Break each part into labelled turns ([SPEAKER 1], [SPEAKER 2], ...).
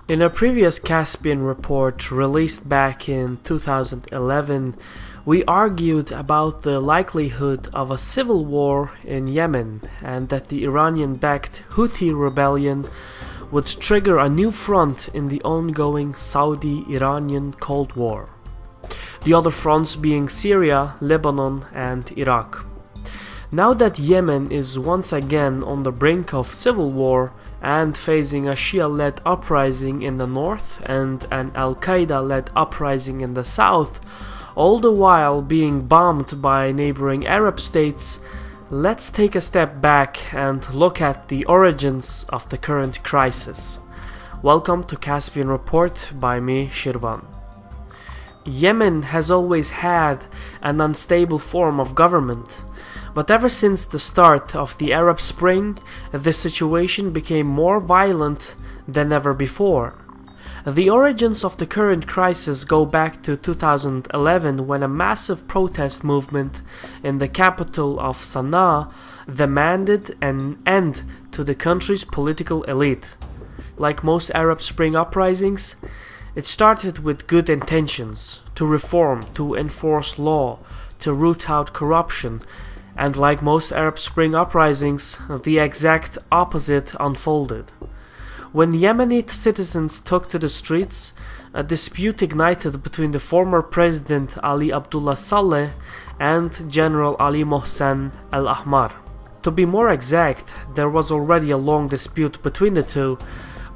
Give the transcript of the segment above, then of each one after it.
[SPEAKER 1] In a previous Caspian report released back in 2011, we argued about the likelihood of a civil war in Yemen and that the Iranian-backed Houthi rebellion would trigger a new front in the ongoing Saudi-Iranian Cold War. The other fronts being Syria, Lebanon, and Iraq. Now that Yemen is once again on the brink of civil war and facing a Shia-led uprising in the north and an Al-Qaeda-led uprising in the south, all the while being bombed by neighboring Arab states, let's take a step back and look at the origins of the current crisis. Welcome to Caspian Report by me, Shirvan. Yemen has always had an unstable form of government, but ever since the start of the Arab Spring, the situation became more violent than ever before. The origins of the current crisis go back to 2011 when a massive protest movement in the capital of Sana'a demanded an end to the country's political elite. Like most Arab Spring uprisings, it started with good intentions to reform, to enforce law, to root out corruption, and like most Arab Spring uprisings, the exact opposite unfolded. When Yemeni citizens took to the streets, a dispute ignited between the former President Ali Abdullah Saleh and General Ali Mohsen Al Ahmar. To be more exact, there was already a long dispute between the two.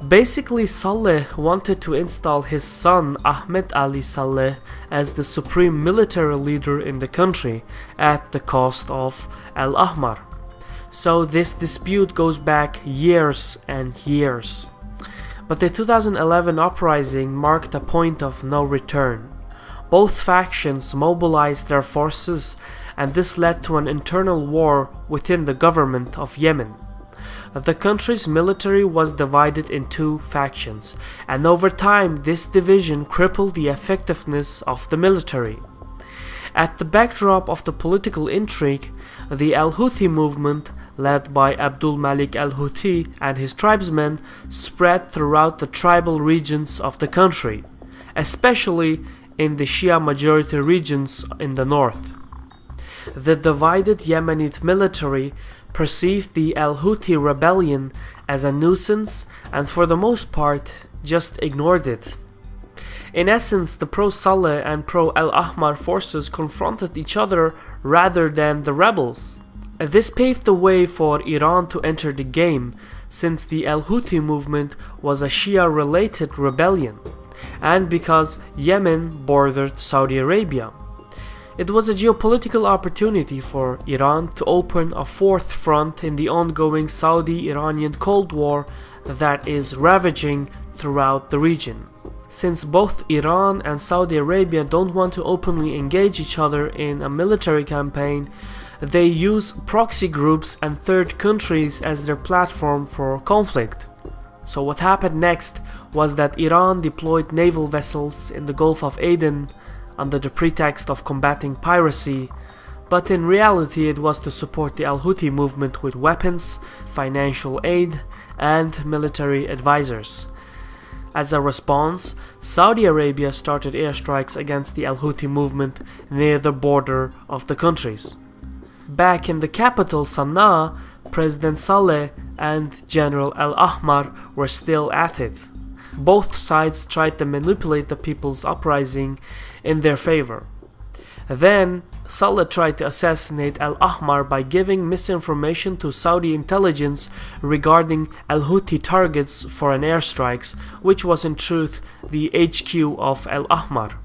[SPEAKER 1] Basically, Saleh wanted to install his son Ahmed Ali Saleh as the supreme military leader in the country at the cost of Al Ahmar. So this dispute goes back years and years. But the 2011 uprising marked a point of no return. Both factions mobilized their forces, and this led to an internal war within the government of Yemen. The country's military was divided in two factions, and over time this division crippled the effectiveness of the military. At the backdrop of the political intrigue, the Al-Houthi movement, led by Abdul Malik Al-Houthi and his tribesmen, spread throughout the tribal regions of the country, especially in the Shia-majority regions in the north. The divided Yemenite military perceived the Al-Houthi rebellion as a nuisance and for the most part just ignored it. In essence, the pro-Saleh and pro-Al-Ahmar forces confronted each other rather than the rebels. This paved the way for Iran to enter the game, since the Al-Houthi movement was a Shia-related rebellion, and because Yemen bordered Saudi Arabia. It was a geopolitical opportunity for Iran to open a fourth front in the ongoing Saudi-Iranian Cold War that is ravaging throughout the region. Since both Iran and Saudi Arabia don't want to openly engage each other in a military campaign, they use proxy groups and third countries as their platform for conflict. So what happened next was that Iran deployed naval vessels in the Gulf of Aden under the pretext of combating piracy, but in reality it was to support the Al-Houthi movement with weapons, financial aid, and military advisors. As a response, Saudi Arabia started airstrikes against the Al-Houthi movement near the border of the countries. Back in the capital Sana'a, President Saleh and General Al-Ahmar were still at it. Both sides tried to manipulate the people's uprising in their favor. Then, Saleh tried to assassinate Al-Ahmar by giving misinformation to Saudi intelligence regarding Al-Houthi targets for an airstrikes, which was in truth the HQ of Al-Ahmar.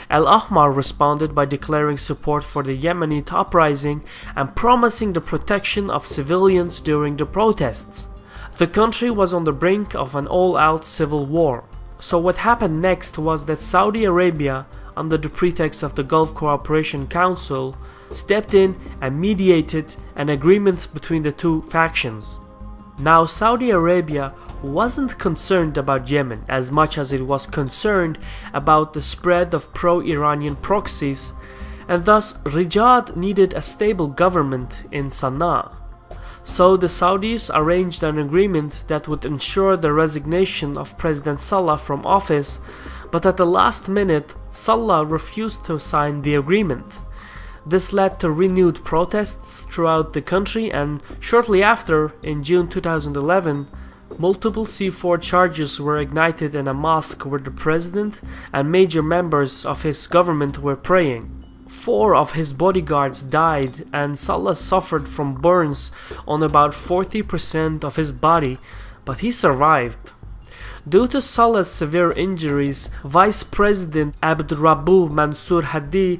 [SPEAKER 1] Al-Ahmar responded by declaring support for the Yemenite uprising and promising the protection of civilians during the protests. The country was on the brink of an all-out civil war. So what happened next was that Saudi Arabia, under the pretext of the Gulf Cooperation Council, stepped in and mediated an agreement between the two factions. Now, Saudi Arabia wasn't concerned about Yemen as much as it was concerned about the spread of pro-Iranian proxies, and thus Riyadh needed a stable government in Sana'a. So the Saudis arranged an agreement that would ensure the resignation of President Saleh from office, but at the last minute, Saleh refused to sign the agreement. This led to renewed protests throughout the country, and shortly after, in June 2011, multiple C4 charges were ignited in a mosque where the president and major members of his government were praying. 4 of his bodyguards died, and Saleh suffered from burns on about 40% of his body, but he survived. Due to Saleh's severe injuries, Vice President Abdurrabbu Mansour Hadi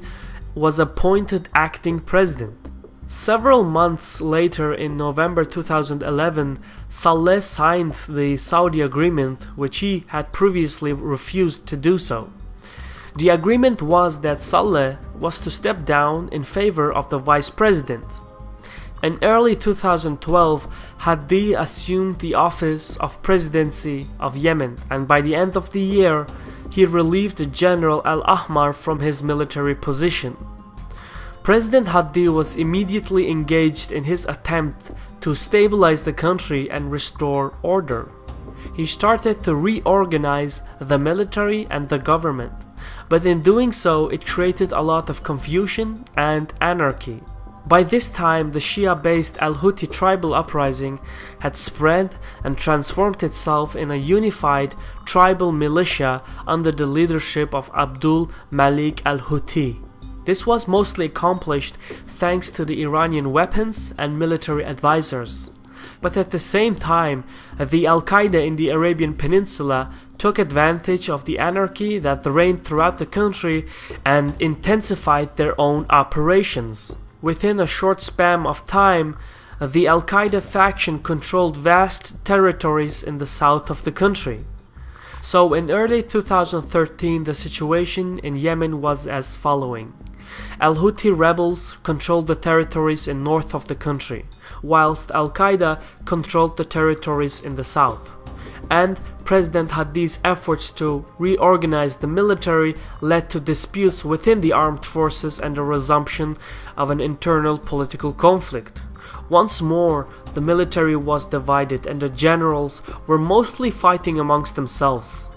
[SPEAKER 1] was appointed acting president. Several months later, in November 2011, Saleh signed the Saudi agreement, which he had previously refused to do so. The agreement was that Saleh was to step down in favor of the vice president. In early 2012, Hadi assumed the office of presidency of Yemen, and by the end of the year, he relieved General Al-Ahmar from his military position. President Hadi was immediately engaged in his attempt to stabilize the country and restore order. He started to reorganize the military and the government, but in doing so, it created a lot of confusion and anarchy. By this time, the Shia-based Al Houthi tribal uprising had spread and transformed itself in a unified tribal militia under the leadership of Abdul Malik Al Houthi. This was mostly accomplished thanks to the Iranian weapons and military advisors. But at the same time, the Al-Qaeda in the Arabian Peninsula took advantage of the anarchy that reigned throughout the country and intensified their own operations. Within a short span of time, the Al-Qaeda faction controlled vast territories in the south of the country. So in early 2013, the situation in Yemen was as following. Al-Houthi rebels controlled the territories in north of the country, whilst Al-Qaeda controlled the territories in the south. And President Hadi's efforts to reorganize the military led to disputes within the armed forces and the resumption of an internal political conflict. Once more, the military was divided and the generals were mostly fighting amongst themselves.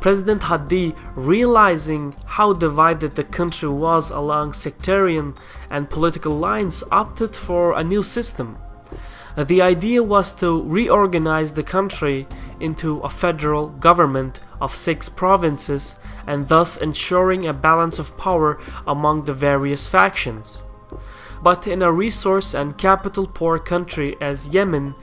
[SPEAKER 1] President Hadi, realizing how divided the country was along sectarian and political lines, opted for a new system. The idea was to reorganize the country into a federal government of 6 provinces and thus ensuring a balance of power among the various factions. But in a resource and capital-poor country as Yemen,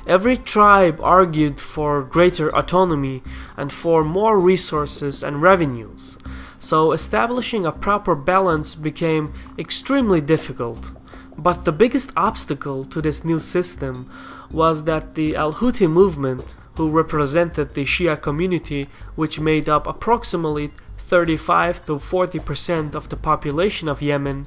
[SPEAKER 1] every tribe argued for greater autonomy and for more resources and revenues, so establishing a proper balance became extremely difficult. But the biggest obstacle to this new system was that the Al-Houthi movement, who represented the Shia community, which made up approximately 35 to 40% of the population of Yemen,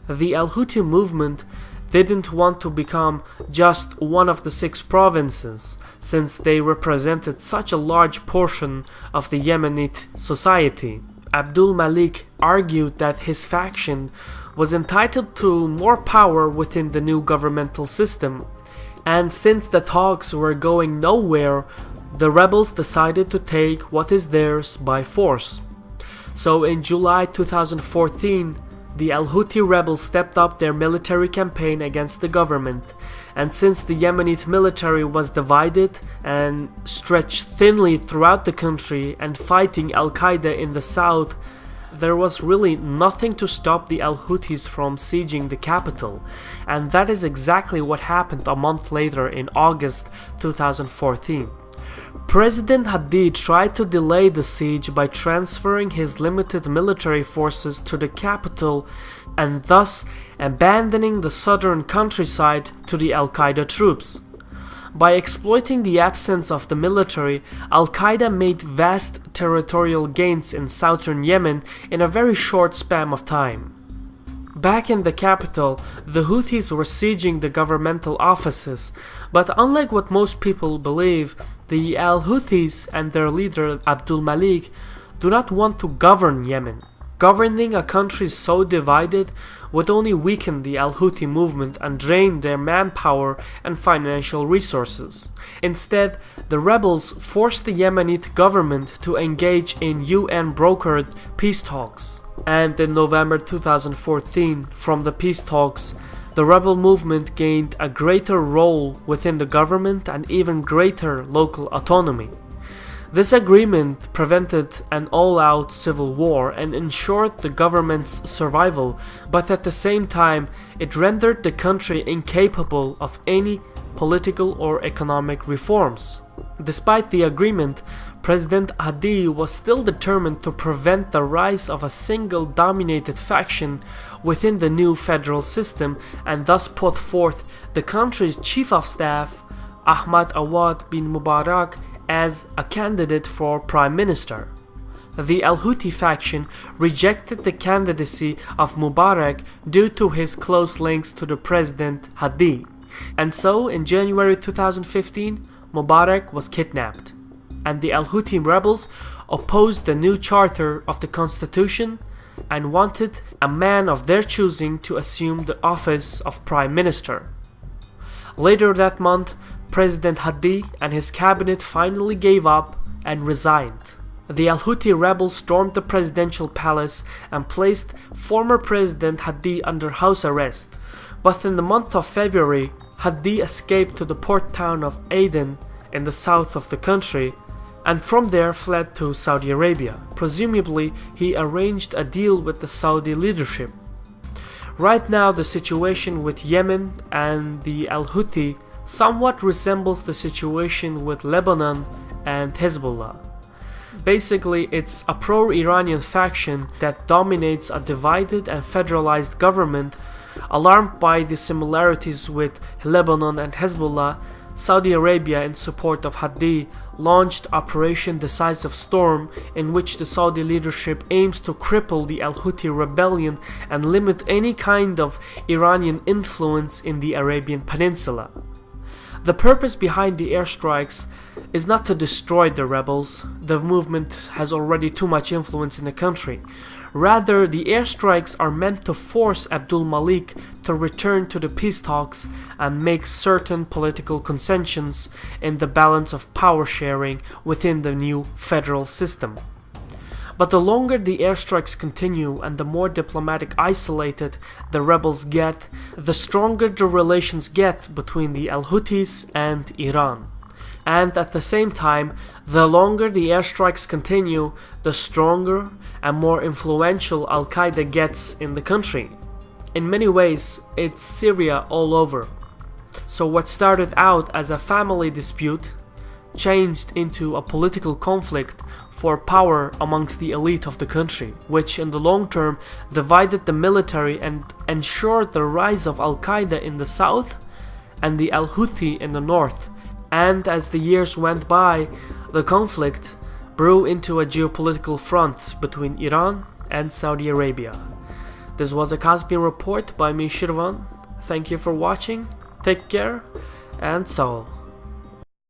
[SPEAKER 1] the Al-Houthi movement didn't want to become just one of the 6 provinces, since they represented such a large portion of the Yemenite society. Abdul Malik argued that his faction was entitled to more power within the new governmental system, and since the talks were going nowhere, the rebels decided to take what is theirs by force. So in July 2014, the Al-Houthi rebels stepped up their military campaign against the government, and since the Yemenite military was divided and stretched thinly throughout the country and fighting Al-Qaeda in the south, there was really nothing to stop the Al-Houthis from sieging the capital, and that is exactly what happened a month later in August 2014. President Hadi tried to delay the siege by transferring his limited military forces to the capital and thus abandoning the southern countryside to the Al-Qaeda troops. By exploiting the absence of the military, Al-Qaeda made vast territorial gains in southern Yemen in a very short span of time. Back in the capital, the Houthis were sieging the governmental offices, but unlike what most people believe, the Al-Houthis and their leader Abdul Malik do not want to govern Yemen. Governing a country so divided would only weaken the Al Houthi movement and drain their manpower and financial resources. Instead, the rebels forced the Yemenite government to engage in UN-brokered peace talks. And in November 2014, from the peace talks, the rebel movement gained a greater role within the government and even greater local autonomy. This agreement prevented an all-out civil war and ensured the government's survival, but at the same time, it rendered the country incapable of any political or economic reforms. Despite the agreement, President Hadi was still determined to prevent the rise of a single dominated faction within the new federal system and thus put forth the country's chief of staff, Ahmad Awad bin Mubarak, as a candidate for prime minister. The Al Houthi faction rejected the candidacy of Mubarak due to his close links to the president Hadi, and so in January 2015, Mubarak was kidnapped, and the Al Houthi rebels opposed the new charter of the constitution and wanted a man of their choosing to assume the office of prime minister. Later that month, President Hadi and his cabinet finally gave up and resigned. The Al Houthi rebels stormed the presidential palace and placed former President Hadi under house arrest, but in the month of February, Hadi escaped to the port town of Aden in the south of the country, and from there fled to Saudi Arabia. Presumably, he arranged a deal with the Saudi leadership. Right now, the situation with Yemen and the Al Houthi somewhat resembles the situation with Lebanon and Hezbollah. Basically, it's a pro-Iranian faction that dominates a divided and federalized government. Alarmed by the similarities with Lebanon and Hezbollah, Saudi Arabia, in support of Hadi, launched Operation Decisive Storm, in which the Saudi leadership aims to cripple the Al Houthi rebellion and limit any kind of Iranian influence in the Arabian Peninsula. The purpose behind the airstrikes is not to destroy the rebels. The movement has already too much influence in the country. Rather, the airstrikes are meant to force Abdul Malik to return to the peace talks and make certain political concessions in the balance of power sharing within the new federal system. But the longer the airstrikes continue and the more diplomatic isolated the rebels get, the stronger the relations get between the Al Houthis and Iran. And at the same time, the longer the airstrikes continue, the stronger and more influential Al Qaeda gets in the country. In many ways, it's Syria all over. So what started out as a family dispute changed into a political conflict for power amongst the elite of the country, which in the long term divided the military and ensured the rise of Al Qaeda in the south and the Al Houthi in the north. And as the years went by, the conflict grew into a geopolitical front between Iran and Saudi Arabia. This was a Caspian Report by me, Shirvan. Thank you for watching, take care, and Saul.